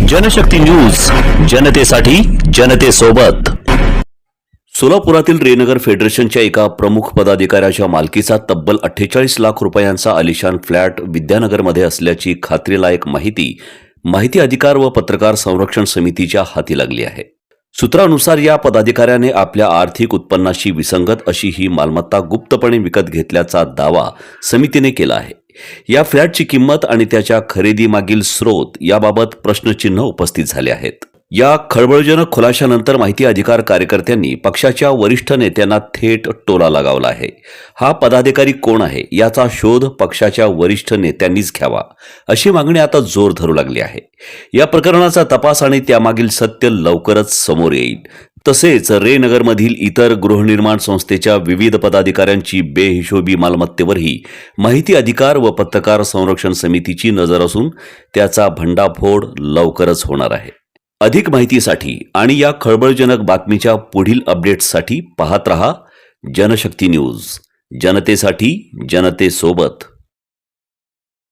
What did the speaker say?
Janshakti news, जनतेसाठी जनतेसोबत. सोलापुरातील रेनगर फेडरेशनच्या एका प्रमुख पदाधिकाऱ्याच्या मालकीचा तब्बल 48 लाख रुपयांचा आलिशान फ्लॅट विद्यानगरमध्ये असल्याची खात्रीलायक माहिती अधिकार व पत्रकार संरक्षण समितीच्या हाती लागली आहे. सूत्रानुसार या पदाधिकाऱ्याने आपल्या आर्थिक उत्पन्नाशी विसंगत अशी ही मालमत्ता गुप्तपणे विकत घेतल्याचा दावा समितीने केला आहे. या फ्लॅटची किंमत आणि त्याच्या खरेदीमागील स्रोत याबाबत प्रश्नचिन्ह उपस्थित झाले आहेत. या खळबळजनक खुलाशानंतर माहिती अधिकार कार्यकर्त्यांनी पक्षाच्या वरिष्ठ नेत्यांना थेट टोला लगावला आहे. हा पदाधिकारी कोण आहे याचा शोध पक्षाच्या वरिष्ठ नेत्यांनीच घ्यावा अशी मागणी आता जोर धरू लागली आहे. या प्रकरणाचा तपास आणि त्यामागील सत्य लवकरच समोर येईल. तसेच रेनगरमधील इतर गृहनिर्माण संस्थेच्या विविध पदाधिकाऱ्यांची बेहिशोबी मालमत्तेवरही माहिती अधिकार व पत्रकार संरक्षण समितीची नजर असून त्याचा भंडाफोड लवकरच होणार आहे. अधिक माहितीसाठी आणि या खळबळजनक बातमीच्या पुढील अपडेट्ससाठी पाहत रहा जनशक्ती न्यूज, जनतेसाठी जनतेसोबत.